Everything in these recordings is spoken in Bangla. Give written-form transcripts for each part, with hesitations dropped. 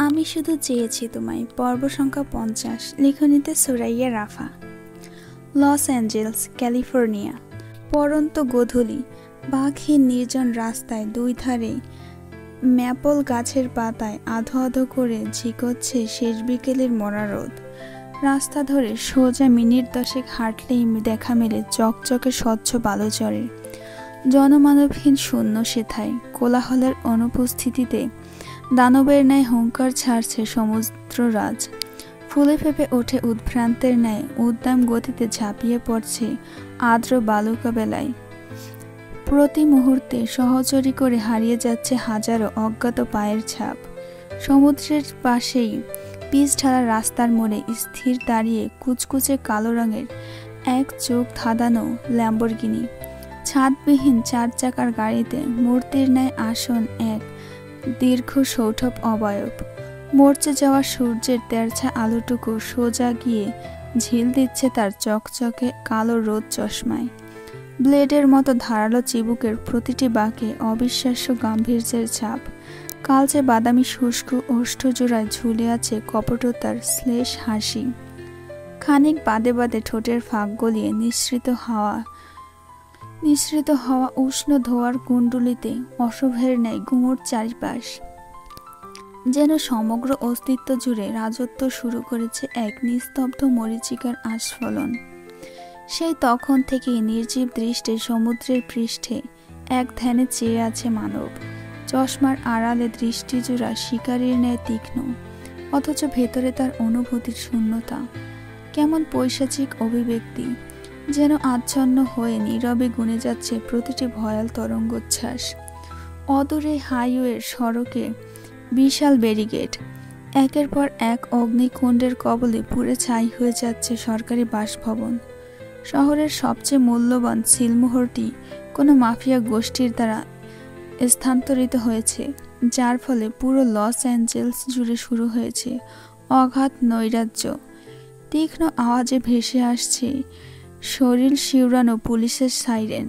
আমি শুধু চেয়েছি তোমায়। পর্ব সংখ্যা 50, লেখনীতে Suraiya Rafa. Los Angeles, California. পরন্ত গোধূলি, বাঘহীন নির্জন রাস্তায় দুই ধারে ম্যাপল গাছের পাতায় আধো আধো করে ঝিকোচ্ছে শেষ বিকেলের মরা রোদ। রাস্তা ধরে সোজা মিনিট 10 হাঁটলেই দেখা মেলে চকচকে স্বচ্ছ বালুচরের। জনমানবহীন শূন্য সেথায় কোলাহলের অনুপস্থিতিতে দানবের ন্যায় হুঙ্কার ছাড়ছে সমুদ্ররাজ। ফুলে ফেপে ওঠে উদ্ভ্রান্তের ন্যায় উদ্দাম গতিতে ঝাঁপিয়ে পড়ছে আর্দ্র বালুকা বেলায়। প্রতি মুহূর্তে সহচরী করে হারিয়ে যাচ্ছে হাজারো অজ্ঞাত পায়ের ছাপ। সমুদ্রের পাশেই পিচ ঢালা রাস্তার মোড়ে স্থির দাঁড়িয়ে কুচকুচে কালো রঙের এক চোখ ধাঁধানো ল্যাম্বরগিনি। ছাদবিহীন 4 চাকার গাড়িতে মূর্তির ন্যায় আসন এক দীর্ঘ সৌঠব অবয়ব। মরচে যাওয়া সূর্যের তেরছা আলোটুকু সোজা গিয়ে ঝিল দিচ্ছে তার চকচকে কালো রোদ চশমায়। ব্লেডের মতো ধারালো চিবুকের প্রতিটি বাঁকে অবিশ্বাস্য গাম্ভীর্যের ছাপ। কালচে বাদামি শুষ্ক ওষ্ঠজোড়ায় ঝুলে আছে কপটতার শ্লেষ হাসি। খানিক বাদে বাদে ঠোঁটের ফাঁক গলিয়ে নিঃসৃত হওয়া উষ্ণ ধোয়ার কুণ্ডুলিতে অশুভের ন্যায় গুমোট চারিপাশ। যেন সমগ্র অস্তিত্ব জুড়ে রাজত্ব শুরু করেছে এক নিস্তব্ধ মরীচিকার আস্ফলন। সেই তখন থেকেই নির্জীব দৃষ্টে সমুদ্রের পৃষ্ঠে এক ধ্যানে চেয়ে আছে মানব। চশমার আড়ালে দৃষ্টিজোড়া শিকারীর ন্যায় তীক্ষ্ণ, অথচ ভেতরে তার অনুভূতির শূন্যতা। কেমন পৈশাচিক অভিব্যক্তি, যেন আচ্ছন্ন হয়ে নীরবে গুনে যাচ্ছে প্রতিটি ভয়াল তরঙ্গোচ্ছ্বাস। অদূরে হাইওয়ের সড়কে বিশাল ব্যারিকেড, একের পর এক অগ্নিকুণ্ডের কবলে পুড়ে ছাই হয়ে যাচ্ছে সরকারি বাসভবন। শহরের সবচেয়ে মূল্যবান সিলমোহরটি কোনো মাফিয়া গোষ্ঠীর দ্বারা স্থানান্তরিত হয়েছে, যার ফলে পুরো লস অ্যাঞ্জেলস জুড়ে শুরু হয়েছে অগাধ নৈরাজ্য। তীক্ষ্ণ আওয়াজে ভেসে আসছে শরীর শিউরানো পুলিশের সাইরেন।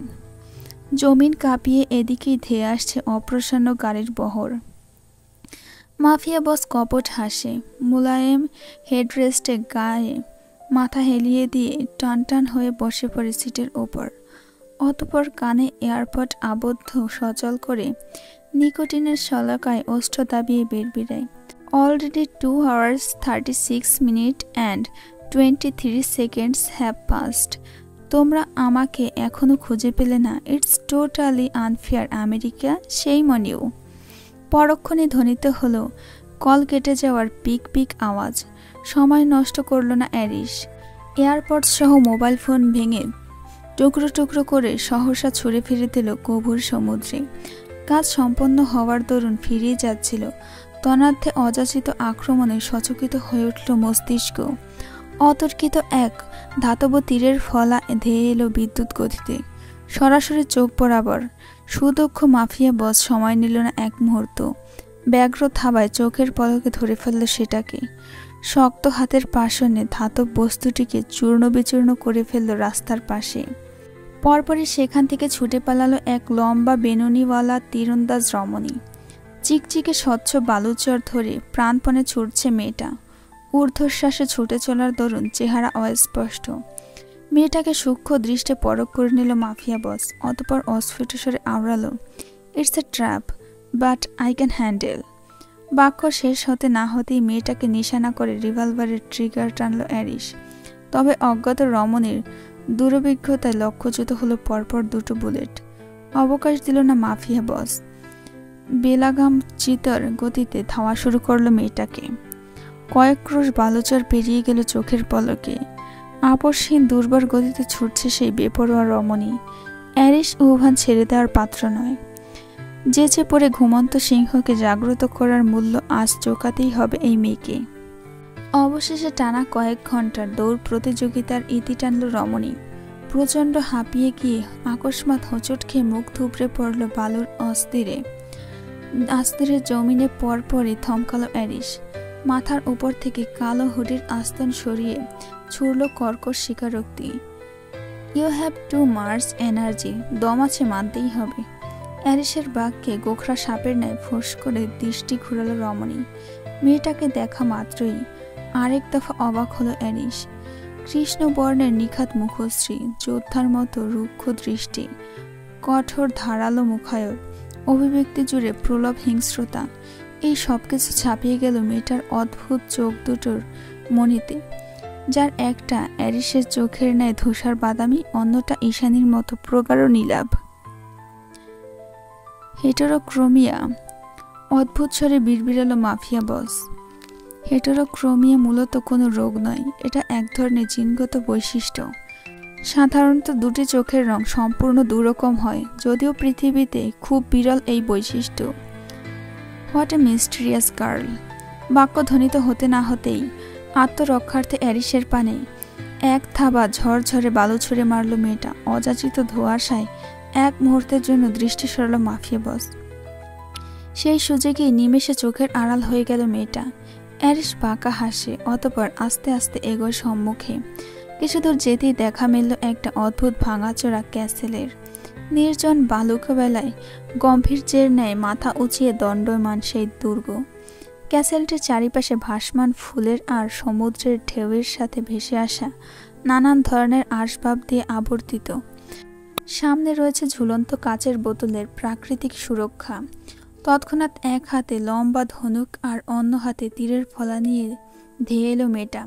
জমিন কাঁপিয়ে এদিকেই ধেয়ে আসছে অপ্রসন্ন গাড়ির বহর। মাফিয়া বস কপট হাসে, মুলায়েম হেডরেস্টে গায়ে মাথা হেলিয়ে দিয়ে টানটান হয়ে বসে পড়ে সিটের ওপর। অতঃপর কানে এয়ারপড আবদ্ধ সচল করে নিকোটিনের শলাকায় ওষ্ঠ দাবিয়ে বেড়বিড়ায়। Already 2 hours 36 minutes and 23 seconds have passed. তোমরা আমাকে এখনো খুঁজে পেলে না? ইটস টোটালি আনফেয়ার আমেরিকা, সেই মনেও। পরক্ষণে ধ্বনিত হলো কল কেটে যাওয়ার পিক পিক আওয়াজ। সময় নষ্ট করল না অ্যারিস। এয়ারপডস সহ মোবাইল ফোন ভেঙে টুকরো টুকরো করে সহসা ছুঁড়ে ফিরে দিল গভীর সমুদ্রে। কাজ সম্পন্ন হওয়ার দরুন ফিরিয়ে যাচ্ছিল। তন্মাধ্যে অযাচিত আক্রমণে সচকিত হয়ে উঠল মস্তিষ্ক। অতর্কিত এক ধাতব তীরের ফলা ধেয়ে এলো বিদ্যুৎ গতিতে, সরাসরি চোখ বরাবর। সুদক্ষ মাফিয়া বস সময় নিল না এক মুহূর্ত। ব্যগ্র থাবায় চোখের পলকে ধরে ফেলল সেটাকে। শক্ত হাতের পাশনে ধাতব বস্তুটিকে চূর্ণ বিচূর্ণ করে ফেলল রাস্তার পাশে। পরপরই সেখান থেকে ছুটে পালালো এক লম্বা বেনুনিওয়ালা তীরন্দাজ রমণী। চিকচিকে স্বচ্ছ বালুচর ধরে প্রাণপণে ছুটছে মেয়েটা। ঊর্ধ্বশ্বাসে ছুটে চলার দরুন চেহারা অস্পষ্ট। মেয়েটাকে সূক্ষ্ম দৃষ্টে পরখ করে নিল মাফিয়া বস, অতঃপর অস্ফুট স্বরে আওড়ালো, it's a trap, but I can handle. বাক্য শেষ হতে না হতেই মেয়েটাকে নিশানা করে রিভলভারের ট্রিগার টানল অ্যারিস। তবে অজ্ঞাত রমণীর দুরভিজ্ঞতায় লক্ষ্যচ্যুত হলো পরপর 2টো বুলেট। অবকাশ দিল না মাফিয়া বস। বেলাগাম চিতর গতিতে ধাওয়া শুরু করলো মেয়েটাকে। কয়েক ক্রোশ বালুচর পেরিয়ে গেল চোখের পলকে। আপসহীন দুর্বার গতিতে ছুটছে সেই বেপরোয়া রমণী। অ্যারিস উভান ছেড়ে দেওয়ার পাত্র নয়। যেচে পড়ে ঘুমন্ত সিংহকে জাগ্রত করার মূল্য আজ চোকাতেই হবে এই মেয়েকে। অবশেষে টানা কয়েক ঘন্টার দৌড় প্রতিযোগিতার ইতি টানল রমণী। প্রচণ্ড হাঁপিয়ে গিয়ে আকস্মাৎ হোঁচট খেয়ে মুখ থুবড়ে পড়ল বালুর আস্তিরে জমিনে। পরপরই থমকালো অ্যারিস। মাথার উপর থেকে কালো হুডির আস্তন সরিয়ে ছুড়ল কর্কশ স্বীকারোক্তি, you have too much energy. দম আছে, মানতেই হবে। অ্যারিসের বাক্যে গোখরা সাপের ন্যায় ফোঁস করে দৃষ্টি ঘুরালো রমণী। মেয়েটাকে দেখা মাত্রই আরেক দফা অবাক হলো অ্যারিস। কৃষ্ণবর্ণের নিখাত মুখশ্রী, যোদ্ধার মতো রুক্ষ দৃষ্টি, কঠোর ধারালো মুখায়ব, অভিব্যক্তি জুড়ে প্রলোভ হিংস্রতা, এই সবকিছু ছাপিয়ে গেল মেয়েটার অদ্ভুত চোখ দুটোর মণিতে, যার একটা অ্যারিসের চোখের ন্যায় ধূসর বাদামি, অন্যটা ঈশানীর মতো প্রগাঢ় নীলাভ। হেটেরোক্রোমিয়া, অদ্ভুত স্বরে বিড়বিড়ালো মাফিয়া বস। হেটেরোক্রোমিয়া মূলত কোনো রোগ নয়, এটা এক ধরনের জিনগত বৈশিষ্ট্য। সাধারণত দুটি চোখের রং সম্পূর্ণ দুরকম হয়, যদিও পৃথিবীতে খুব বিরল এই বৈশিষ্ট্য। What a mysterious girl. বাক্য ধ্বনিত হতে না হতেই আত্মরক্ষার্থে অ্যারিসের পানে এক থাবা ঝরঝরে বালু ছুঁড়ে মারল মেয়েটা। অযাচিত ধোঁয়াশায় এক মুহূর্তের জন্য দৃষ্টি সরালো মাফিয়া বস। সেই সুযোগেই নিমেষে চোখের আড়াল হয়ে গেল মেয়েটা। অ্যারিস বাঁকা হাসে, অতঃপর আস্তে আস্তে এগোয় সম্মুখে। কিছু দূর যেতেই দেখা মিলল একটা অদ্ভুত ভাঙাচোরা ক্যাসেলের। নির্জন বালুকাবেলায় গম্ভীর্যের ন্যায় মাথা উঁচিয়ে দণ্ডায়মান সেই দুর্গ। ক্যাসেলটির চারিপাশে ভাসমান ফুলের আর সমুদ্রের ঢেউয়ের সাথে ভেসে আসা নানান ধরনের আসবাব দিয়ে আবর্তিত। সামনে রয়েছে ঝুলন্ত কাচের বোতলের প্রাকৃতিক সুরক্ষা। তৎক্ষণাৎ এক হাতে লম্বা ধনুক আর অন্য হাতে তীরের ফলা নিয়ে ধেয়ে এলো মেয়েটা।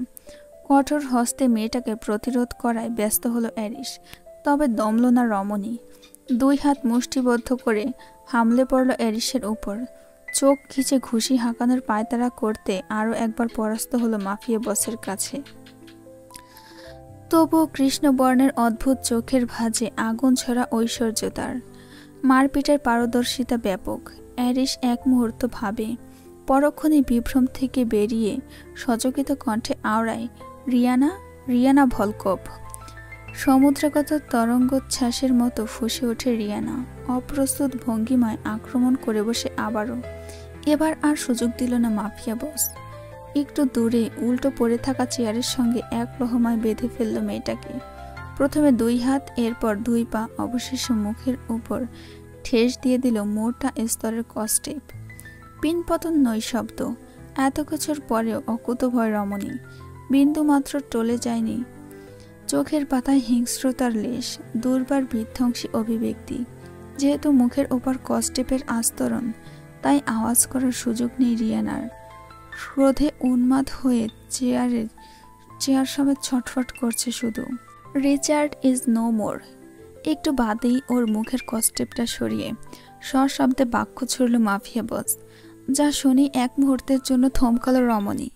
কঠোর হস্তে মেয়েটাকে প্রতিরোধ করায় ব্যস্ত হলো অ্যারিস, তবে দমল না রমণী। দুই হাত মুষ্টিবদ্ধ করে হামলে পড়ল অ্যারিসের উপর। চোখ খিচে ঘুষি হাঁকানোর পায়তারা করতে আরও একবার পরাস্ত হলো মাফিয়া বসের কাছে। তবুও কৃষ্ণবর্ণের অদ্ভুত চোখের ভাঁজে আগুন ছড়া ঐশ্বর্য তার। মারপিটের পারদর্শিতা ব্যাপক। অ্যারিস এক মুহূর্ত ভাবে, পরক্ষণে বিভ্রম থেকে বেরিয়ে সচকিত কণ্ঠে আওড়ায়, রিয়ানা, রিয়ানা ভলকভ। সমুদ্রগত তরঙ্গোচ্ছ্বাসের মতো ফুঁসে ওঠে রিয়ানা, অপ্রস্তুত ভঙ্গিমায় আক্রমণ করে বসে আবারও। এবার আর সুযোগ দিল না মাফিয়া বস। একটু দূরে উল্টো পড়ে থাকা চেয়ারের সঙ্গে এক লহমায় বেঁধে ফেলল মেয়েটাকে। প্রথমে দুই হাত, এরপর দুই পা, অবশেষে মুখের উপর ঠেস দিয়ে দিল মোটা স্তরের কষ্টেপ। পিনপতন নৈশব্দ। এত কিছুর পরেও অকুতভয় রমণী বিন্দুমাত্র টলে যায়নি। চোখের পাতায় হিংস্রতার লেশ, দুর্বার বিধ্বংসী অভিব্যক্তি। যেহেতু মুখের ওপর কষ্টেপের আস্তরণ, তাই আওয়াজ করার সুযোগ নেই রিয়ানার। ক্রোধে উন্মাদ হয়ে চেয়ার সমেত ছটফট করছে শুধু। Richard is no more. একটু বাদেই ওর মুখের কষ্টেপটা সরিয়ে সশব্দে বাক্য ছুড়ল মাফিয়া বস, যা শুনি এক মুহূর্তের জন্য থমকালো রমণী।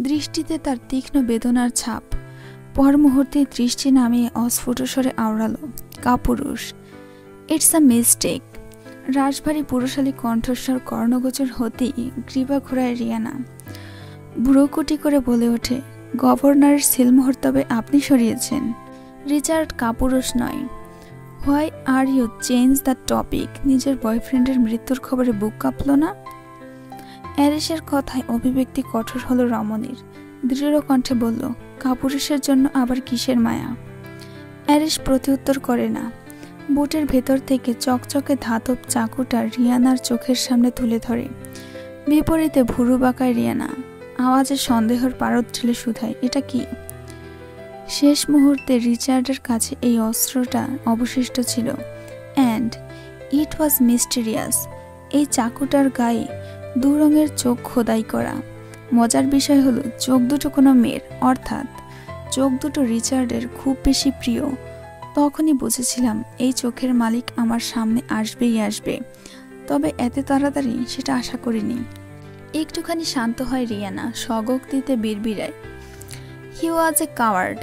দৃষ্টিতে তার তীক্ষ্ণ বেদনার ছাপ। পর মুহূর্তে দৃষ্টি নামিয়ে অস্ফুট স্বরে আওড়ালো, কাপুরুষ। It's a mistake. রাশভারী পুরুষালী কণ্ঠস্বর কর্ণগোচর হতেই গ্রীবা ঘোরায় রিয়ানা। ভ্রুকুটি করে বলে ওঠে, গভর্নরের সিলমোহর তবে আপনি সরিয়েছেন? রিচার্ড কাপুরুষ নয়। Why are you change the topic? নিজের বয়ফ্রেন্ডের মৃত্যুর খবরে বুক কাঁপল না? অ্যারিসের কথায় অভিব্যক্তি কঠোর হলো রমণীর। দৃঢ় কণ্ঠে বলল, কাপুরুষের জন্য আবার কিসের মায়া? অ্যারিস প্রত্যুত্তর করে না। বুটের ভেতর থেকে চকচকে ধাতব চাকুটা রিয়ানার চোখের সামনে তুলে ধরে। বিপরীতে ভুরু বাঁকায় রিয়ানা, আওয়াজে সন্দেহের পারদ ঠেলে শুধায়, এটা কি? শেষ মুহূর্তে রিচার্ডের কাছে এই অস্ত্রটা অবশিষ্ট ছিল, অ্যান্ড ইট ওয়াজ মিস্টেরিয়াস। এই চাকুটার গায়ে দু রঙের চোখ খোদাই করা। মজার বিষয় হলো, চোখ দুটো কোনো মেয়ের, অর্থাৎ চোখ দুটো রিচার্ডের খুব বেশি প্রিয়। তখনই বুঝেছিলাম এই চোখের মালিক আমার সামনে আসবেই আসবে, তবে এত তাড়াতাড়ি সেটা আশা করিনি। একটুখানি শান্ত হয় রিয়ানা, স্বগক্তিতে বিড়বিড়ায়, হি ওয়াজ এ কাওয়ার্ড।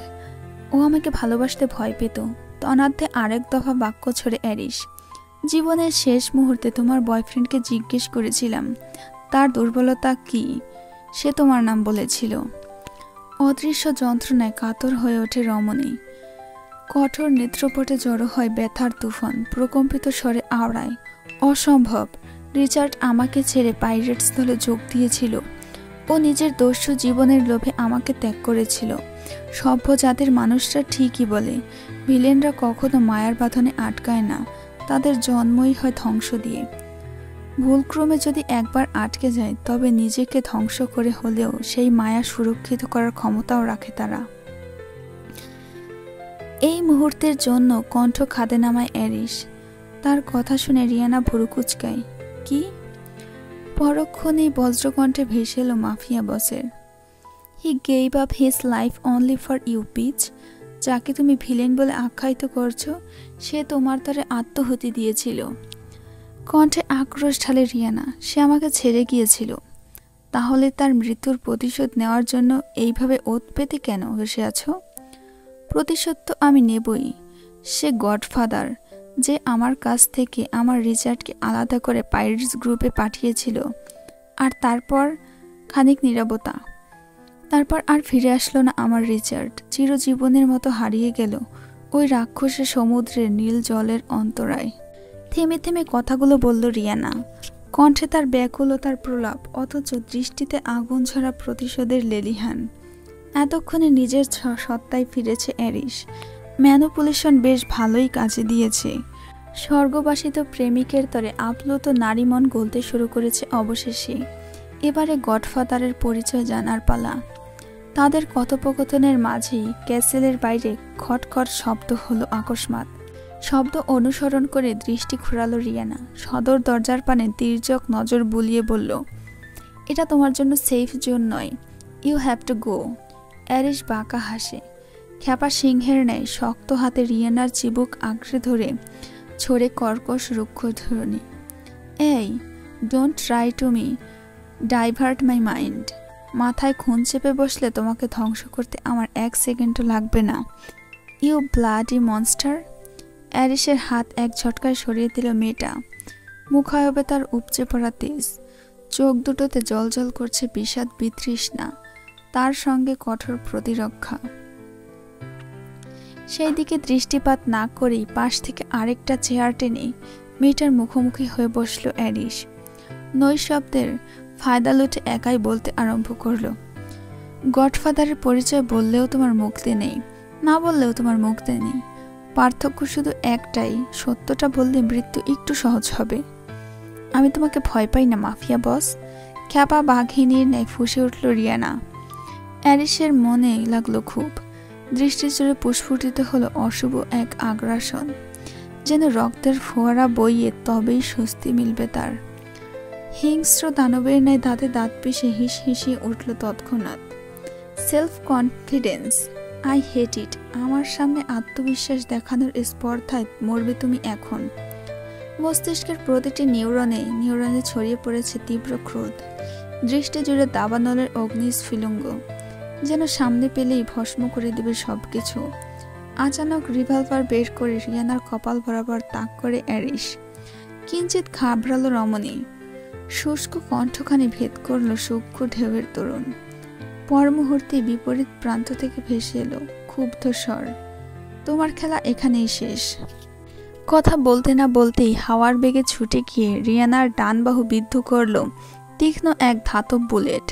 ও আমাকে ভালোবাসতে ভয় পেত। তন্মধ্যে আরেক দফা বাক্য ছড়ে অ্যারিস, জীবনের শেষ মুহূর্তে তোমার বয়ফ্রেন্ডকে জিজ্ঞেস করেছিলাম তার দুর্বলতা কি, সে তোমার নাম বলেছিল। অদৃশ্য যন্ত্রণায় কাতর হয়ে ওঠে রমণী। কঠোর নেত্রপটে জড়ো হয় ব্যথার তুফান। প্রকম্পিত স্বরে আওড়ায়, অসম্ভব। রিচার্ড আমাকে ছেড়ে পাইরেটস দলে যোগ দিয়েছিল। ও নিজের দস্যু জীবনের লোভে আমাকে ত্যাগ করেছিল। সভ্য জাতির মানুষরা ঠিকই বলে, ভিলেনরা কখনো মায়ার বাঁধনে আটকায় না, তাদের জন্মই হয় ধ্বংস দিয়ে। ভুলক্রমে যদি একবার আটকে যায় তবে নিজেকে ধ্বংস করে হলেও সেই মায়া সুরক্ষিত করার ক্ষমতাও রাখে তারা। এই মুহূর্তের জন্য কণ্ঠ খাদে নামায় অ্যারিস। তার কথা শুনে রিয়ানা ভুরু কুঁচকায়। কি? পরক্ষণেই বজ্রকণ্ঠে ভেসে এলো মাফিয়া বসের। He gave up his life only for you bitch. যাকে তুমি ভিলেন বলে আখ্যায়িত করছো, সে তোমার দ্বারে আত্মহতি দিয়েছিল। কণ্ঠে আক্রোশ ঢালে রিয়ানা। সে আমাকে ছেড়ে গিয়েছিল। তাহলে তার মৃত্যুর প্রতিশোধ নেওয়ার জন্য এইভাবে ওত পেতে কেন বসে আছো? প্রতিশোধ তো আমি নেবই। সে গডফাদার, যে আমার কাছ থেকে আমার রিচার্ডকে আলাদা করে পাইরেটস গ্রুপে পাঠিয়েছিল। আর তারপর খানিক নীরবতা। তারপর আর ফিরে আসলো না আমার রিচার্ড। চিরজীবনের মতো হারিয়ে গেল ওই রাক্ষসের সমুদ্রের নীল জলের অন্তরায়। থেমে থেমে কথাগুলো বলল রিয়ানা। কণ্ঠে তার ব্যাকুলতার প্রলাপ, অথচ দৃষ্টিতে আগুন ঝরা প্রতিশোধের লেলিহান। এতক্ষণে নিজের সত্তায় ফিরেছে অ্যারিস। ম্যানুপুলেশন বেশ ভালোই কাজে দিয়েছে। স্বর্গবাসিত প্রেমিকের তরে আপ্লুত নারী মন গলতে শুরু করেছে অবশেষে। এবারে গডফাদারের পরিচয় জানার পালা। তাদের কথোপকথনের মাঝেই ক্যাসেলের বাইরে খটখট শব্দ হলো আকস্মাৎ। শব্দ অনুসরণ করে দৃষ্টি ঘোরালো রিয়ানা। সদর দরজার পানে তির্যক নজর বুলিয়ে বলল, এটা তোমার জন্য সেফ জোন নয়। You have to go. Aris বাঁকা হাসে। খ্যাপা সিংহের ন্যায় শক্ত হাতে রিয়ানার চিবুক আঁকড়ে ধরে ছড়ে কর্কশ রুক্ষ ধরনী। এই, don't try to me divert my mind. মাথায় খুন চেপে বসলে তোমাকে ধ্বংস করতে আমার 1 সেকেন্ডও লাগবে না। You bloody monster. অ্যারিসের হাত এক ঝটকায় সরিয়ে দিল মেয়েটা। মুখায়বে তার উপচে পড়া তেজ। চোখ দুটোতে জলজল করছে বিষাদ বিতৃষ্ণা, তার সঙ্গে কঠোর প্রতিরক্ষা। সেই দিকে দৃষ্টিপাত না করেই পাশ থেকে আরেকটা চেয়ার টেনে মেয়েটার মুখোমুখি হয়ে বসল অ্যারিস। নৈশব্দের ফায়দা লুটে একাই বলতে আরম্ভ করল, গডফাদারের পরিচয় বললেও তোমার মুক্তি নেই, না বললেও তোমার মুক্তি নেই। পার্থক্য শুধু একটাই, সত্যটা বললে মৃত্যু একটু সহজ হবে। আমি তোমাকে ভয় পাই না মাফিয়া বস। খ্যাপা বাঘিনীর ন্যায় ফুঁসে উঠল রিয়ানা। অ্যারিসের মনে লাগলো খুব। দৃষ্টিজোরে প্রস্ফুটিত হলো অশুভ এক আগ্রাসন। যেন রক্তের ফোয়ারা বইয়ে তবেই স্বস্তি মিলবে তার। হিংস্র দানবের ন্যায় দাঁতে দাঁত পিষে হিস হিসিয়ে উঠল তৎক্ষণাৎ। সেলফ কনফিডেন্স, আই হেট ইট। আমার সামনে আত্মবিশ্বাস দেখানোর স্পর্ধায় মরবে তুমি এখন। মস্তিষ্কের প্রতিটি নিউরনে ছড়িয়ে পড়েছে তীব্র ক্রোধ। দৃষ্টি জুড়ে দাবানলের অগ্নিস্ফুলিঙ্গ, যেন সামনে পেলেই ভস্ম করে দেবে সবকিছু। আচানক রিভলভার বের করে রিয়ানার কপাল বরাবর তাক করে অ্যারিস। কিঞ্চিত ঘাবড়ালো রমণী। শুষ্ক কণ্ঠখানি ভেদ করল সূক্ষ্ম ঢেউয়ের তরুণ। পর মুহূর্তে বিপরীত প্রান্ত থেকে ভেসে এলো ক্ষুব্ধ স্বর, তোমার খেলা এখানেই শেষ। কথা বলতে না বলতেই হাওয়ার বেগে ছুটে গিয়ে রিয়ানার ডান বাহু বিদ্ধ করল তীক্ষ্ণ এক ধাতব বুলেট।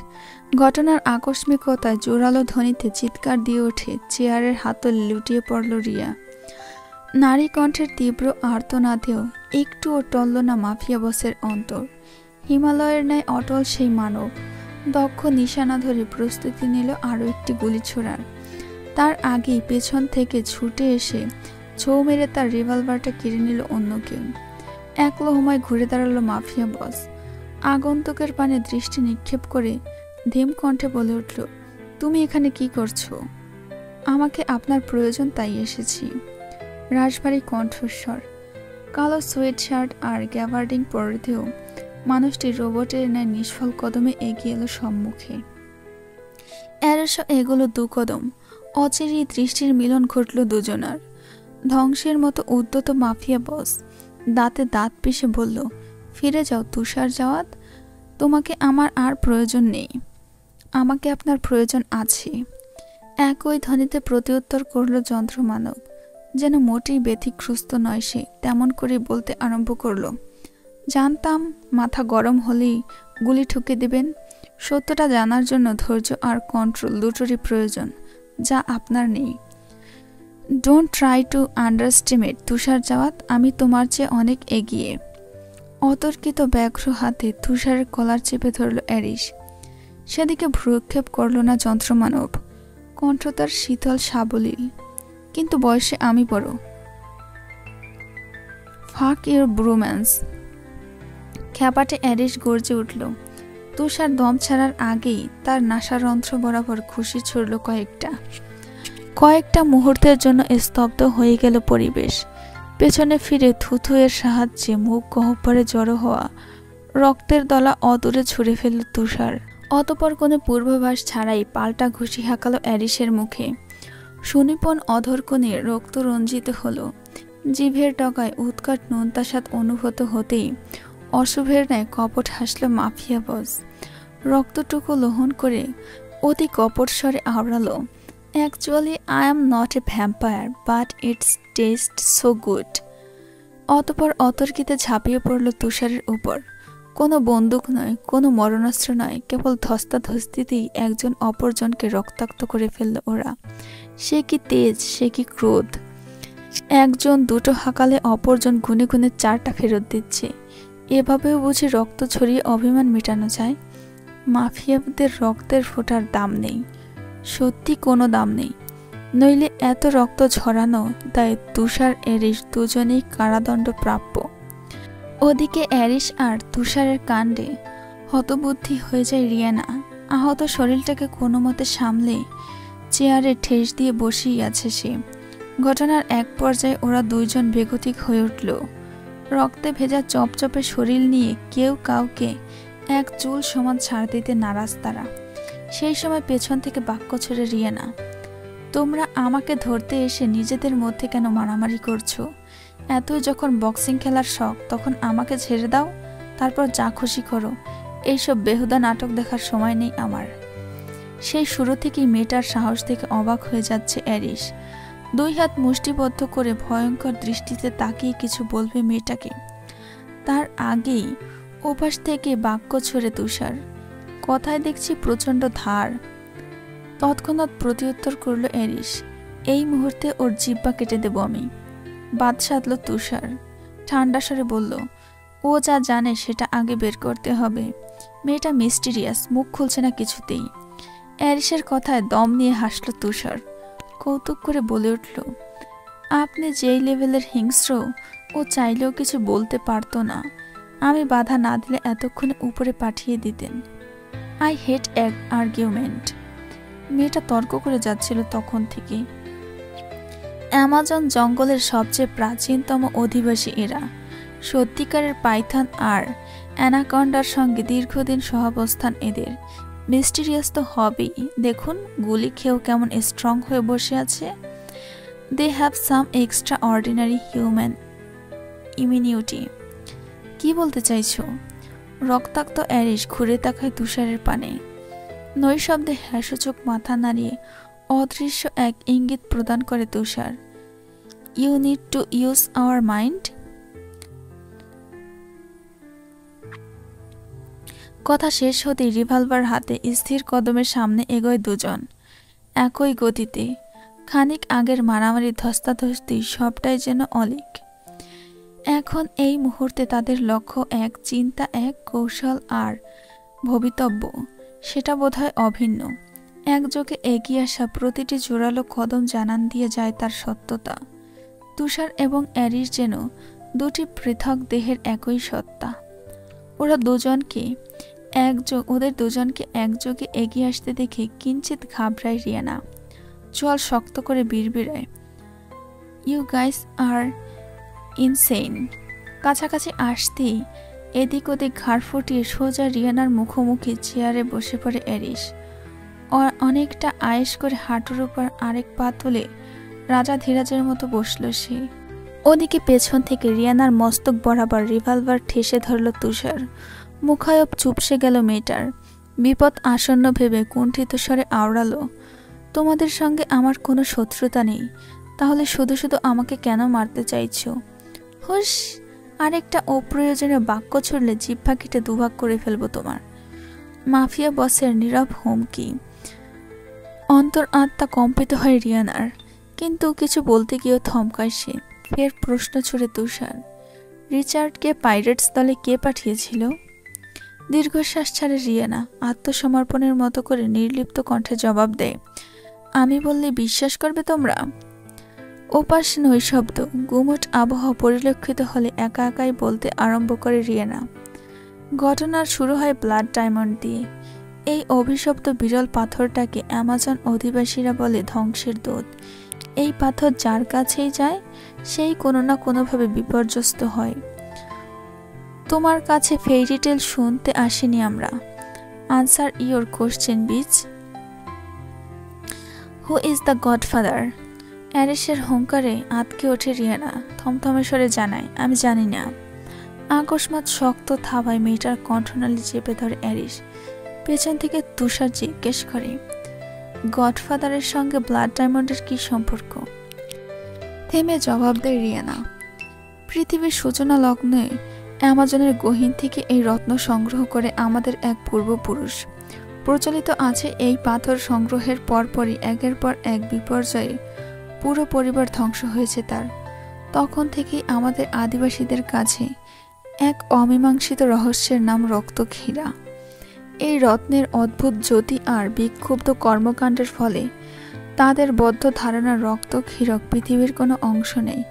ঘটনার আকস্মিকতায় জোরালো ধ্বনিতে চিৎকার দিয়ে ওঠে চেয়ারের হাতল লুটিয়ে পড়ল রিয়া। নারী কণ্ঠের তীব্র আর্তনাদেও একটুও টলল না মাফিয়া বসের অন্তর। হিমালয়ের ন্যায় অটল সেই মানব দক্ষ নিশানা ধরে প্রস্তুতি নিল আরও একটি গুলি ছোড়ার। তার আগেই পেছন থেকে ছুটে এসে ছৌ মেরে তার রিভলভারটা কেড়ে নিল অন্য কেউ। এক লহমায় ঘুরে দাঁড়ালো মাফিয়া বস। আগন্তুকের পানে দৃষ্টি নিক্ষেপ করে ধীম কণ্ঠে বলে উঠল, তুমি এখানে কি করছো? আমাকে আপনার প্রয়োজন তাই এসেছি। রাশভারী কণ্ঠস্বর। কালো সোয়েট শার্ট আর গ্যাভার্ডিং পরিধেয় মানুষটি রোবটের ন্যায় নিষ্ফল কদমে এগিয়ে এলো সম্মুখে। অ্যারিসও এগুলো 2 কদম। অচিরেই দৃষ্টির মিলন ঘটল দুজনার। ধ্বংসের মতো উদ্যত মাফিয়া বস দাঁতে দাঁত পিষে বলল, ফিরে যাও তুষার জাওয়াত, তোমাকে আমার আর প্রয়োজন নেই। আমাকে আপনার প্রয়োজন আছে। একই ধ্বনিতে প্রত্যুত্তর করল যন্ত্রমানব। যেন মোটেই ব্যতিগ্রস্ত নয় সে, তেমন করে বলতে আরম্ভ করল, জানতাম মাথা গরম হলেই গুলি ঠুকে দেবেন। সত্যটা জানার জন্য ধৈর্য আর কন্ট্রোল দুটোরই প্রয়োজন, যা আপনার নেই। ডোন্ট ট্রাই টু আন্ডারস্টিমেট তুষার জাওয়াত, আমি তোমার চেয়ে অনেক এগিয়ে। অতর্কিত ব্যগ্র হাতে তুষারের কলার চেপে ধরল অ্যারিস। সেদিকে ভ্রুক্ষেপ করল না যন্ত্রমানব, কণ্ঠ তার শীতল সাবলীল। কিন্তু বয়সে আমি বড়। ফাক ইউর ব্রোম্যান্স। খ্যাপাটে অ্যারিস গর্জে উঠল। তুষার দম ছাড়ার আগেই তার নাসারন্ধ্র বরাবর ঘুষি ছুড়ল কয়েকটা মুহূর্তের জন্য স্তব্ধ হয়ে গেল পরিবেশ। পেছনে ফিরে থুথুয়ের সাহায্যে মুখ গহ্বরে জড়ো হওয়া রক্তের দলা অদূরে ছুঁড়ে ফেলল তুষার। অতপর কোনো পূর্বাভাস ছাড়াই পাল্টা ঘুষি হাঁকালো অ্যারিসের মুখে। সুনিপুণ অধরকোণে রক্ত রঞ্জিত হলো। জিভের ডগায় উৎকট নোনতা স্বাদ অনুভূত হতেই অশুভের ন্যায় কপট হাসল মাফিয়া বস। রক্তটুকু লোহন করে অতি কপট স্বরে আওড়ালো, actually I am not a vampire, but it's taste so good. অতপর অতর্কিতে ঝাঁপিয়ে পড়ল তুষারের উপর। কোনো বন্দুক নয়, কোনো মরণাস্ত্র নয়, কেবল ধস্তাধস্তিতেই একজন অপরজনকে রক্তাক্ত করে ফেলল ওরা। সে কি তেজ, সে কি ক্রোধ! একজন দুটো হাঁকালে অপরজন গুনে গুনে চারটা ফেরত দিচ্ছে। এভাবেও বুঝি রক্ত ছড়িয়ে অভিমান মেটানো যায়? মাফিয়াদের রক্তের ফোঁটার দাম নেই, সত্যি কোনো দাম নেই। নইলে এত রক্ত ঝরানো তাই তুষার অ্যারিস দুজনেই কারাদণ্ড প্রাপ্য। ওদিকে অ্যারিস আর তুষারের কাণ্ডে হতবুদ্ধি হয়ে যায় রিয়ানা। আহত শরীরটাকে কোনো মতে সামলে চেয়ারে ঠেস দিয়ে বসেই আছে সে। ঘটনার এক পর্যায়ে ওরা দুইজন বেগতিক হয়ে উঠল। রক্তে ভেজা চপচপে শরীর নিয়ে কেউ কাউকে এক চুল সমান ছাড় দিতে নারাজ তারা। সেই সময় পেছন থেকে বাক্য ছড়ে রিয়ানা, তোমরা আমাকে ধরতে এসে নিজেদের মধ্যে কেন মারামারি করছো? এতই যখন বক্সিং খেলার শখ, তখন আমাকে ছেড়ে দাও, তারপর যা খুশি করো। এইসব বেহুদা নাটক দেখার সময় নেই আমার। সেই শুরু থেকেই মেয়েটার সাহস থেকে অবাক হয়ে যাচ্ছে অ্যারিস। দুই হাত মুষ্টিবদ্ধ করে ভয়ঙ্কর দৃষ্টিতে তাকিয়ে কিছু বলবে মেয়েটাকে, তার আগেই ওপাশ থেকে বাক্য ছড়ে তুষার। কথায় দেখছি প্রচণ্ড ধার। তৎক্ষণাৎ প্রত্যুত্তর করল অ্যারিস, এই মুহূর্তে ওর জিহ্বা কেটে দেব আমি। বাদ সাধল তুষার। ঠান্ডা স্বরে বলল, ও যা জানে সেটা আগে বের করতে হবে। মেয়েটা মিস্টিরিয়াস, মুখ খুলছে না কিছুতেই। অ্যারিসের কথায় দম নিয়ে হাসল তুষার। কৌতুক করে বলে উঠল, আপনি যেই লেভেলের হিংস্র, ও চাইলেও কিছু বলতে পারতো না। আমি বাধা না দিলে এতক্ষণে উপরে পাঠিয়ে দিতেন। I hate argument. মেয়েটা তর্ক করে যাচ্ছিল তখন থেকে। অ্যামাজন জঙ্গলের সবচেয়ে প্রাচীনতম অধিবাসী এরা। সত্যিকারের পাইথন আর অ্যানাকন্ডার সঙ্গে দীর্ঘদিন সহাবস্থান এদের। মিস্টিরিয়াস তো হবেই, দেখুন গুলি খেয়েও কেমন স্ট্রং হয়ে বসে আছে। They have some extraordinary human immunity. কি বলতে চাইছো? রক্তাক্ত অ্যারিস ঘুরে তাকায় তুষারের পানে। নৈশব্দে হ্যাসূচক মাথা নাড়িয়ে অদৃশ্য এক ইঙ্গিত প্রদান করে Tushar. You need to use our mind. কথা শেষ হতেই রিভলভার হাতে স্থির কদমের সামনে এগোয় দুজন, একই গতিতে। খানিক আগের মারামারি ধস্তাধস্তি সবটাই যেন অলীক। এখন এই মুহূর্তে তাদের লক্ষ্য এক, চিন্তা এক, কৌশল আর ভবিতব্য সেটা বোধহয় অভিন্ন। একযোগে এগিয়ে আসা প্রতিটি জোরালো কদম জানান দিয়ে যায় তার সত্যতা। তুষার এবং অ্যারিস যেন দুটি পৃথক দেহের একই সত্তা। ওদের দুজনকে একযোগে এগিয়ে আসতে দেখে কিঞ্চিত ঘাবড়ায় রিয়ানা। চল শক্ত করে বিড়বিড়ায়, ইউ গাইস আর ইনসেইন। কাছাকাছি আসতেই এদিক ওদিক ঘাড় ফুটিয়ে সোজা রিয়ানার মুখোমুখি চেয়ারে বসে পড়ে অ্যারিস। অনেকটা আয়েশ করে হাঁটুর উপর আরেক পা তুলে রাজা ধীরাজের মতো বসল সে। ওদিকে পেছন থেকে রিয়ানার মস্তক বরাবর রিভলভার ঠেসে ধরল তুষার। মুখায়ব চুপসে গেল মেয়েটার। বিপদ আসন্ন ভেবে কুণ্ঠিত স্বরে আওড়ালো, তোমাদের সঙ্গে আমার কোনো শত্রুতা নেই, তাহলে শুধু শুধু আমাকে কেন মারতে চাইছো? হুস, আরেকটা অপ্রয়োজনীয় বাক্য ছুড়লে জিহ্বা কেটে দুভাগ করে ফেলবো তোমার। মাফিয়া বসের নীরব হুমকি। অন্তর আত্মা কম্পিত হয় রিয়ানার। কিন্তু কিছু বলতে গিয়েও থমকায় সে। ফের প্রশ্ন ছুড়ে তুষার, রিচার্ডকে পাইরেটস দলে কে পাঠিয়েছিল? দীর্ঘশ্বাস ছাড়ে রিয়ানা, আত্মসমর্পণের মতো করে নির্লিপ্ত কণ্ঠে জবাব দেয়, আমি বললে বিশ্বাস করবে তোমরা? ওপাশ নৈশব্দ, গুমট আবহাওয়া পরিলক্ষিত হলে একা একাই বলতে আরম্ভ করে রিয়ানা। ঘটনার শুরু হয় ব্লাড ডায়মন্ড দিয়ে। এই অভিশপ্ত বিরল পাথরটাকে অ্যামাজন অধিবাসীরা বলে ধ্বংসের দূত। এই পাথর যার কাছেই যায় সেই কোনো না কোনোভাবে বিপর্যস্ত হয়। তোমার কাছে ফেইরি টেল শুনতে আসেনি আমরা। Answer your question bitch. Who is the godfather? অ্যারিসের হুঙ্কারে আতকে ওঠে রিয়ানা, থমথমে স্বরে জানায়, আমি জানি না। আকস্মাৎ শক্ত থাবায় মেয়েটার কণ্ঠনালী চেপে ধরে অ্যারিস। পেছন থেকে তুষার জিজ্ঞেস করে, গডফাদারের সঙ্গে ব্লাড ডায়মন্ডের কি সম্পর্ক? থেমে জবাব দেয় রিয়ানা, পৃথিবীর সূচনা লগ্নে অ্যামাজনের গহীন থেকে এই রত্ন সংগ্রহ করে আমাদের এক পূর্বপুরুষ। প্রচলিত আছে এই পাথর সংগ্রহের পরপরই একের পর এক বিপর্যয়ে পুরো পরিবার ধ্বংস হয়েছে তার। তখন থেকেই আমাদের আদিবাসীদের কাছে এক অমীমাংসিত রহস্যের নাম রক্তক্ষীরা। এই রত্নের অদ্ভুত জ্যোতি আর বিক্ষুব্ধ কর্মকাণ্ডের ফলে তাদের বদ্ধ ধারণা রক্তক্ষীরক পৃথিবীর কোনো অংশ নেই,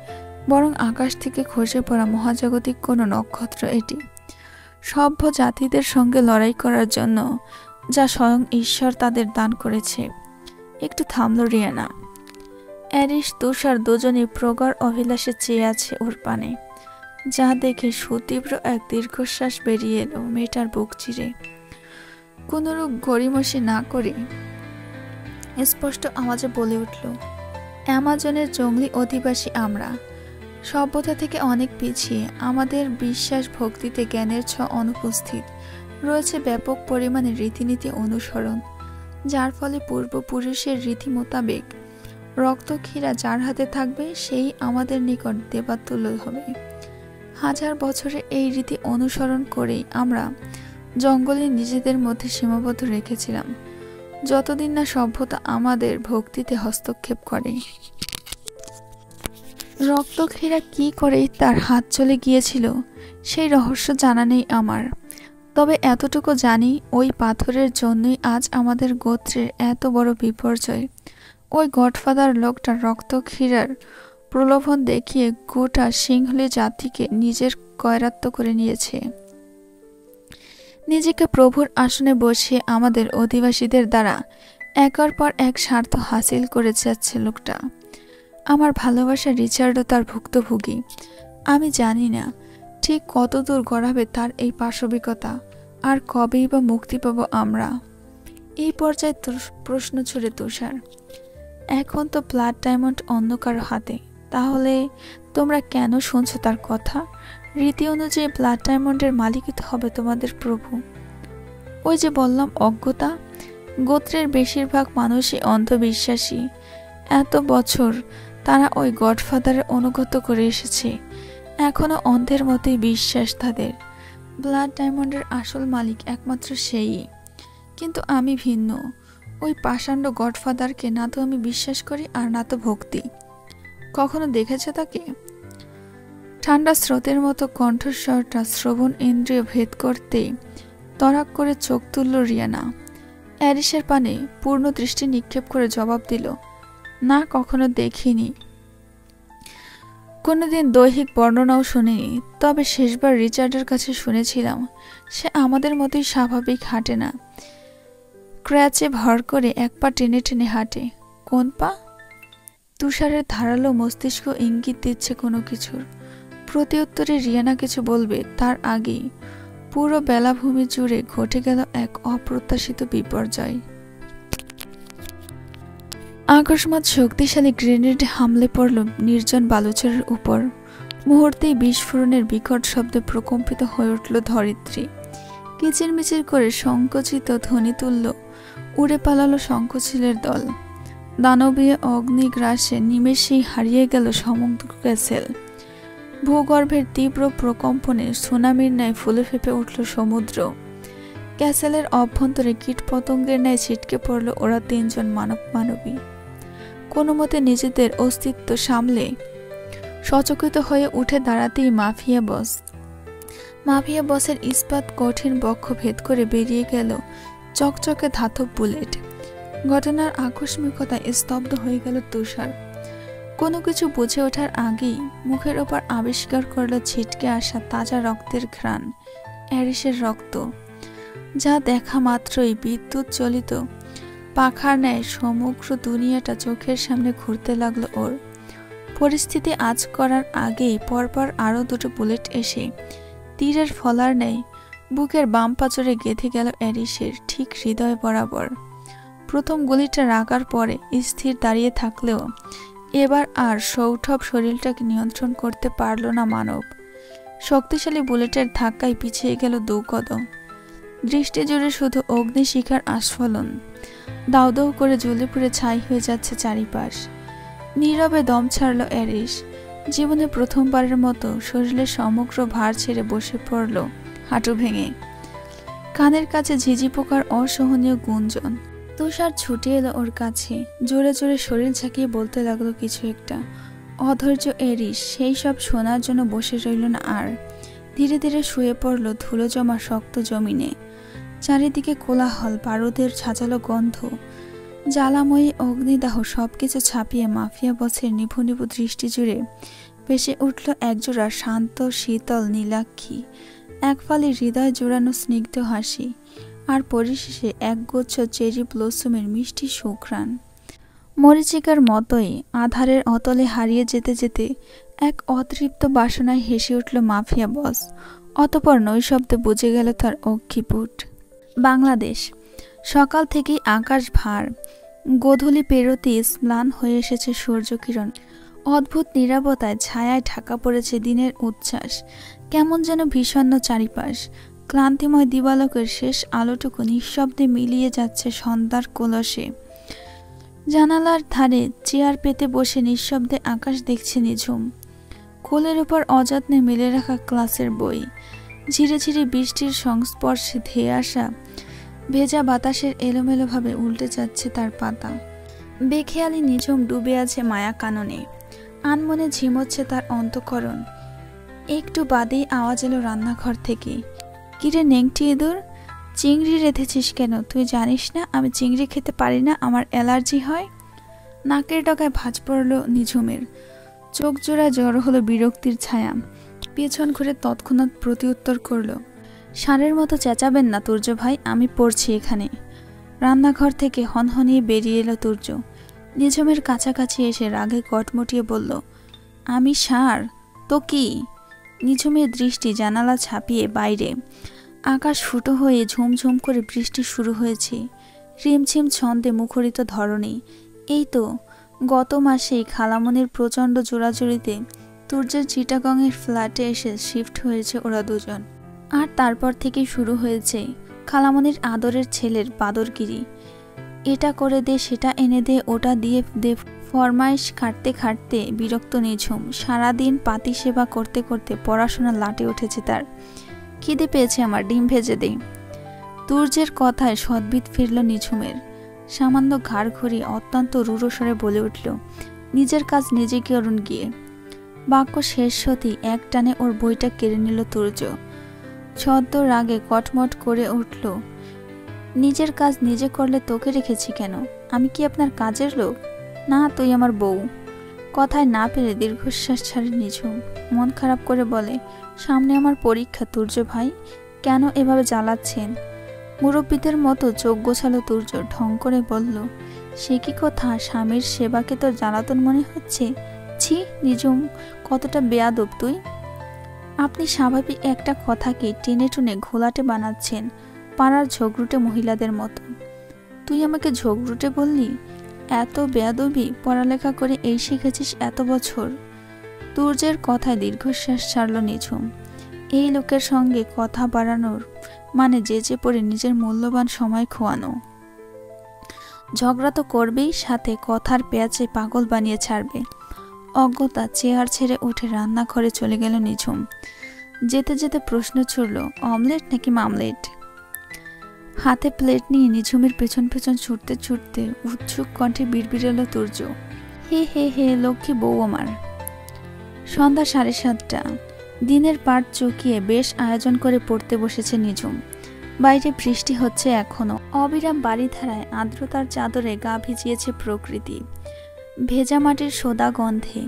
বরং আকাশ থেকে খসে পড়া মহাজাগতিক কোনো নক্ষত্র এটি। সভ্য জাতিদের সঙ্গে লড়াই করার জন্য যা স্বয়ং ঈশ্বর তাদের দান করেছে। একটু থামল রিয়ানা। অ্যারিস তুষার দুজনই প্রগাঢ় অভিলাষে চেয়ে আছে ওর পানে, যা দেখে সুতীব্র এক দীর্ঘশ্বাস বেরিয়ে এলো মেয়েটার বুক চিরে। কোনরূপ গড়িমসি না করে স্পষ্ট আওয়াজে বলে উঠল, অ্যামাজনের জঙ্গলি অধিবাসী আমরা, সভ্যতা থেকে অনেক পিছিয়ে। আমাদের বিশ্বাস ভক্তিতে জ্ঞানের ছোঁয়া অনুপস্থিত, রয়েছে ব্যাপক পরিমাণে রীতিনীতি অনুসরণ, যার ফলে পূর্বপুরুষের রীতি মোতাবেক রক্তক্ষীরা যার হাতে থাকবে সেই আমাদের নিকট দেবাতুল্য হবে। হাজার বছরের এই রীতি অনুসরণ করেই আমরা জঙ্গলে নিজেদের মধ্যে সীমাবদ্ধ রেখেছিলাম, যতদিন না সভ্যতা আমাদের ভক্তিতে হস্তক্ষেপ করে। রক্তক্ষীরা কি করে তার হাত চলে গিয়েছিল সেই রহস্য জানা নেই আমার, তবে এতটুকু জানি ওই পাথরের জন্যই আজ আমাদের গোত্রের এত বড় বিপর্যয়। ওই গডফাদার লোকটা রক্তক্ষীরার প্রলোভন দেখিয়ে গোটা সিংহলী জাতিকে নিজের কয়রাত্ত করে নিয়েছে। নিজেকে প্রভুর আসনে বসিয়ে আমাদের অধিবাসীদের দ্বারা একের পর এক স্বার্থ হাসিল করে যাচ্ছে লোকটা। আমার ভালোবাসা রিচার্ডও তার ভুক্তভোগী। আমি জানি না ঠিক কতদূর গড়াবে তার এই পাশবিকতা, আর কবেই বা মুক্তি পাবো আমরা। এই পর্যায়ে প্রশ্ন ছুড়ে তুষার, এখন তো ব্লাড ডায়মন্ড অন্য কারো হাতে, তাহলে তোমরা কেন শুনছো তার কথা? রীতি অনুযায়ী ব্লাড ডায়মন্ডের মালিকই তো হবে তোমাদের প্রভু। ওই যে বললাম অজ্ঞতা, গোত্রের বেশিরভাগ মানুষই অন্ধবিশ্বাসী। এত বছর তারা ওই গডফাদারের অনুগত করে এসেছে, এখনো অন্ধের মতোই বিশ্বাস তাদের। ব্লাড ডায়মন্ডের আসল মালিক একমাত্র সেই। কিন্তু আমি ভিন্ন। ওই পাষাণ্ড গডফাদারকে না তো আমি বিশ্বাস করি আর না তো ভক্তি। কখনো দেখেছে তাকে? ঠান্ডা স্রোতের মতো কণ্ঠস্বরটা শ্রবণ ইন্দ্রিয় ভেদ করতেই তড়াক করে চোখ তুলল রিয়ানা। অ্যারিসের পানে পূর্ণ দৃষ্টি নিক্ষেপ করে জবাব দিল, না, কখনো দেখিনি। কোনোদিন দৈহিক বর্ণনাও শুনিনি, তবে শেষবার রিচার্ডের কাছে শুনেছিলাম সে আমাদের মতোই স্বাভাবিক হাঁটে না, ক্র্যাচে ভর করে এক পা টেনে টেনে হাঁটে। কোন পা? তুষারের ধারালো মস্তিষ্ক ইঙ্গিত দিচ্ছে কোনো কিছুর। প্রতি উত্তরে রিয়ানা কিছু বলবে তার আগেই পুরো বেলাভূমি জুড়ে ঘটে গেল এক অপ্রত্যাশিত বিপর্যয়। আকস্মাৎ শক্তিশালী গ্রেনেড হামলে পড়ল নির্জন বালুচরের উপর। মুহূর্তেই বিস্ফোরণের বিকট শব্দে প্রকম্পিত হয়ে উঠল ধরিত্রী। কিচিরমিচির করে সংকুচিত ধ্বনি তুলল উড়ে পালালো শঙ্খচিলের দল। দানবীয় অগ্নিগ্রাসে নিমেষেই হারিয়ে গেল সমগ্র ক্যাসেল। ভূগর্ভের তীব্র প্রকম্পনে সুনামির ন্যায় ফুলে ফেঁপে উঠল সমুদ্র। ক্যাসেলের অভ্যন্তরে কীটপতঙ্গের ন্যায় ছিটকে পড়ল ওরা তিনজন মানবী। কোনো মতে নিজেদের অস্তিত্ব সামলে সচকিত হয়ে উঠে দাঁড়াতেই মাফিয়া বসের ইস্পাত কঠিন বক্ষ ভেদ করে বেরিয়ে গেল চকচকে ধাতব বুলেট। ঘটনার আকস্মিকতায় স্তব্ধ হয়ে গেল তুষার। কোনো কিছু বুঝে ওঠার আগেই মুখের ওপর আবিষ্কার করল ছিটকে আসা তাজা রক্তের ঘ্রাণ, অ্যারিসের রক্ত, যা দেখা মাত্রই বিদ্যুৎ চলিত পাখার ন্যায় সমগ্র দুনিয়াটা চোখের সামনে ঘুরতে লাগলো ওর। পরিস্থিতি আঁচ করার আগেই পরপর আরও দুটো বুলেট এসে তীরের ফলার ন্যায় বুকের বাম পাঁজরে গেঁথে গেল অ্যারিসের ঠিক হৃদয় বরাবর। প্রথম গুলিটা লাগার পরে স্থির দাঁড়িয়ে থাকলেও এবার আর সৌঠব শরীরটাকে নিয়ন্ত্রণ করতে পারল না মানব। শক্তিশালী বুলেটের ধাক্কায় পিছিয়ে গেল 2 কদম। দৃষ্টি জুড়ে শুধু অগ্নিশিখার আস্ফালন, দাউ দাউ করে জ্বলে পুড়ে ছাই হয়ে যাচ্ছে চারিপাশ। নীরবে দম ছাড়ল অ্যারিস। জীবনে প্রথমবারের মতো শরীরের সমগ্র ভার ছেড়ে বসে পড়ল হাঁটু ভেঙে। কানের কাছে ঝিঝি পোকার অসহনীয় গুঞ্জন। তুষার ছুটে এলো ওর কাছে, জোরে জোরে শরীর ঝাঁকিয়ে বলতে লাগলো কিছু একটা। অধৈর্য অ্যারিস সেই সব শোনার জন্য বসে রইল না আর। ধীরে ধীরে শুয়ে পড়ল ধুলো জমা শক্ত জমিনে। চারিদিকে কোলাহল, বারুদের ছাঁচালো গন্ধ, জ্বালাময়ী অগ্নিদাহ সবকিছু ছাপিয়ে মাফিয়া বসের নিভু নিভু দৃষ্টি জুড়ে ভেসে উঠল একজোড়া শান্ত শীতল নীলাক্ষী, এক ফালি হৃদয় জোড়ানো স্নিগ্ধ হাসি, আর পরিশেষে একগুচ্ছ চেরি ব্লসমের মিষ্টি সুঘ্রাণ। মরীচিকার মতোই আধারের অতলে হারিয়ে যেতে যেতে এক অতৃপ্ত বাসনায় হেসে উঠল মাফিয়া বস। অতঃপর নৈশব্দে বুঝে গেল তার অক্ষিপুট। বাংলাদেশ। সকাল থেকেই আকাশ ভার, গোধূলি পেরোতেই ম্লান হয়ে এসেছে সূর্যকিরণ। অদ্ভুত নীরবতায় ছায়ায় ঢাকা পড়েছে দিনের উচ্ছ্বাস। কেমন যেন বিষণ্ণ চারিপাশ। ক্লান্তিময় দিবালোকের শেষ আলোটুকু নিঃশব্দে মিলিয়ে যাচ্ছে সন্ধ্যার কলসে। জানালার ধারে চেয়ার পেতে বসে নিঃশব্দে আকাশ দেখছে নিঝুম। কোলের উপর অযত্নে মেলে রাখা ক্লাসের বই, ঝিরে ঝিরে বৃষ্টির সংস্পর্শে ধেয়ে আসা ভেজা বাতাসের এলোমেলোভাবে উল্টে যাচ্ছে তার পাতা। বেখেয়ালি নিঝুম ডুবে আছে মায়া কাননে। আনমনে ঝিমোচ্ছে তার অন্তঃকরণ। একটু বাদেই আওয়াজ এলো রান্নাঘর থেকে। কিরে নেংটি ইঁদুর, চিংড়ি রেঁধেছিস কেন? তুই জানিস না আমি চিংড়ি খেতে পারি না, আমার অ্যালার্জি হয়। নাকের ডগায় ভাঁজ পড়ল নিঝুমের। চোখ জোড়ায় জড়ো হলো বিরক্তির ছায়া। পেছন ঘুরে তৎক্ষণাৎ প্রতিউত্তর করল, ষাঁড়ের মতো চেঁচাবেন না তুর্য ভাই, আমি পড়ছি এখানে। রান্নাঘর থেকে হনহনিয়ে বেরিয়ে এলো তুর্য। নিঝুমের কাছাকাছি এসে রাগে কটমটিয়ে বলল, আমি ষাঁড় তো কি? নিঝুমের দৃষ্টি জানালা ছাপিয়ে বাইরে। আকাশ ফুটো হয়ে ঝুমঝুম করে বৃষ্টি শুরু হয়েছে। রিমঝিম ছন্দে মুখরিত ধরণী। এই তো গত মাসেই খালামনির প্রচণ্ড জোড়াজুড়িতে তুর্যের চিটাগংয়ের ফ্ল্যাটে এসে শিফট হয়েছে ওরা দুজন। আর তারপর থেকেই শুরু হয়েছে খালামনির আদরের ছেলের বাদরগিরি। এটা করে দে, সেটা এনে দে, ওটা দিয়ে দে, ফরমাইশ খাটতে খাটতে বিরক্ত নিঝুম। সারাদিন পাতি সেবা করতে করতে পড়াশোনা লাটে উঠেছে তার। খিদে পেয়েছে আমার, ডিম ভেজে দে। তুর্যের কথায় সদ্বিত ফিরল নিঝুমের। সামান্য ঘাড় ঘুরিয়ে অত্যন্ত রূঢ়স্বরে বলে উঠল, নিজের কাজ নিজে করুন গিয়ে। বাক্য শেষ হতেই এক টানে ওর বইটা কেড়ে নিল তুর্য। ছদ্ম রাগে কটমট করে উঠল, নিজের কাজ নিজে করলে তোকে রেখেছি কেন? আমি কি আপনার কাজের লোক? না, তুই আমার বউ। কথায় না পেরে দীর্ঘশ্বাস ছাড়ে নিঝুম। মন খারাপ করে বলে, সামনে আমার পরীক্ষা তুর্য ভাই, কেন এভাবে জ্বালাচ্ছেন? মুরব্বীদের মতো চোখ গোছালো তুর্য, ঢং করে বলল, সে কি কথা, স্বামীর সেবাকে তোর জ্বালাতন মনে হচ্ছে? ছি নিঝুম, কতটা বেয়াদব তুই। আপনি স্বাভাবিক একটা কথাকে টেনে টুনে ঘোলাটে বানাচ্ছেন, পাড়ার ঝগড়ুটে মহিলাদের মতো। তুই আমাকে ঝগড়ুটে বললি? এত বেয়াদবি পড়ালেখা করে এই শিখেছিস এত বছর? তুর্যের কথায় দীর্ঘশ্বাস ছাড়ল নিঝুম। এই লোকের সঙ্গে কথা বাড়ানোর মানে যে পড়ে নিজের মূল্যবান সময় খোয়ানো। ঝগড়া তো করবেই, সাথে কথার পেঁয়াজে পাগল বানিয়ে ছাড়বে। অজ্ঞতা চেয়ার ছেড়ে উঠে রান্নাঘরে চলে গেল নিঝুম। যেতে যেতে প্রশ্ন ছুড়ল, অমলেট নাকি মামলেট? হাতে প্লেট নিয়ে নিঝুমের পেছন পেছন ছুটতে ছুটতে উৎসুক কণ্ঠে বিড়বিড়ালো তুর্য, হে হে হে, লক্ষ্মী বউ আমার। সন্ধ্যা 7:30। দিনের পাট চুকিয়ে বেশ আয়োজন করে পড়তে বসেছে নিঝুম। বাইরে বৃষ্টি হচ্ছে এখনো, অবিরাম বাড়িধারায় আর্দ্রতার চাদরে গা ভিজিয়েছে প্রকৃতি। ভেজা মাটির সোদা গন্ধে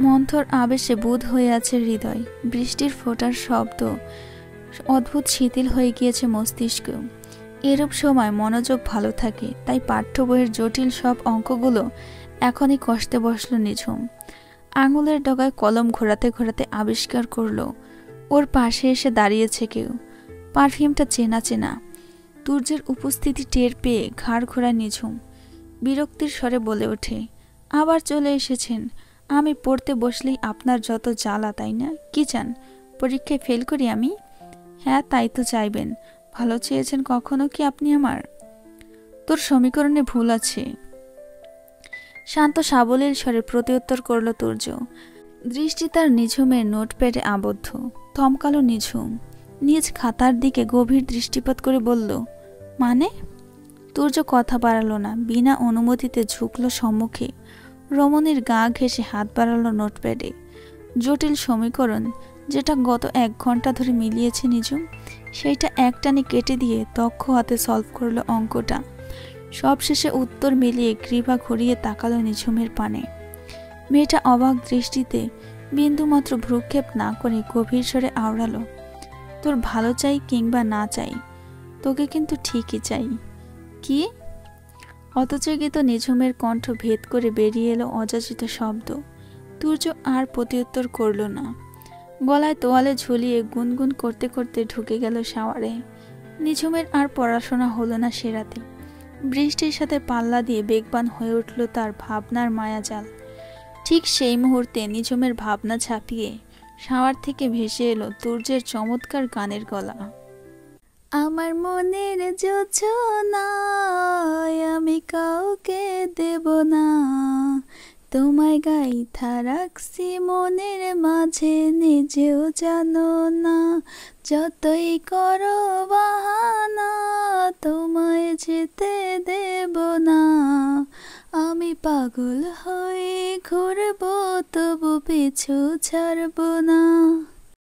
মন্থর আবেশে বুঁদ হয়ে আছে হৃদয়। বৃষ্টির ফোঁটার শব্দ অদ্ভুত শিথিল হয়ে গিয়েছে মস্তিষ্ক। এরূপ সময় মনোযোগ ভালো থাকে, তাই পাঠ্য বইয়ের জটিল সব অঙ্কগুলো এখনই কষতে বসল নিঝুম। আঙুলের ডগায় কলম ঘোরাতে ঘোরাতে আবিষ্কার করলো ওর পাশে এসে দাঁড়িয়েছে কেউ। পারফিউমটা চেনা চেনা। তুর্যের উপস্থিতি টের পেয়ে ঘাড় ঘোরায় নিঝুম। বিরক্তির স্বরে বলে ওঠে, আবার চলে এসেছেন? আমি পড়তে বসলেই আপনার যত জ্বালা, তাই না? কি চান, পরীক্ষায় ফেল করি আমি? হ্যাঁ, তাই তো চাইবেন। ভালো চেয়েছেন কখনো কি আপনি আমার? তোর সমীকরণে ভুল আছে। শান্ত সাবলীল স্বরে প্রত্যুত্তর করল তুর্য। দৃষ্টি তার নিঝুমের নোটপ্যাডে আবদ্ধ। থমকালো নিঝুম। নিজ খাতার দিকে গভীর দৃষ্টিপাত করে বলল, মানে? তুর্য কথা বাড়ালো না, বিনা অনুমতিতে ঝুঁকল সম্মুখে। রমণীর গা ঘেঁষে হাত বাড়ালো নোটপ্যাডে। জটিল সমীকরণ, যেটা গত 1 ঘন্টা ধরে মিলিয়েছে নিঝুম, সেইটা একটানে কেটে দিয়ে দক্ষ হাতে সলভ করলো অঙ্কটা। সবশেষে উত্তর মিলিয়ে গ্রীবা ঘুরিয়ে তাকালো নিঝুমের পানে। মেয়েটা অবাক দৃষ্টিতে বিন্দুমাত্র ভ্রুক্ষেপ না করে গভীর স্বরে আওড়ালো, তোর ভালো চাই কিংবা না চাই, তোকে কিন্তু ঠিকই চাই। কি? অতচকিত নিঝুমের কণ্ঠ ভেদ করে বেরিয়ে এলো অযাচিত শব্দ। তুর্য আর প্রত্যুত্তর করল না। গলায় তোয়ালে ঝুলিয়ে গুনগুন করতে করতে ঢুকে গেল শাওয়ারে। নিঝুমের আর পড়াশোনা হলো না সে রাতে। বৃষ্টির সাথে পাল্লা দিয়ে বেগবান হয়ে উঠল তার ভাবনার মায়াজাল। ঠিক সেই মুহূর্তে নিঝুমের ভাবনা ছাপিয়ে শাওয়ার থেকে ভেসে এলো তুর্যের চমৎকার গানের গলা। আমার মনের যোজনায় আমি কাউকে দেব না, তোমায় গাইথা রাখছি মনের মাঝে, নিজেও জানো না। যতই করো বাহানা, তোমায় যেতে দেব না। আমি পাগল হয়ে ঘুরবো, তবু পিছু ছাড়ব না।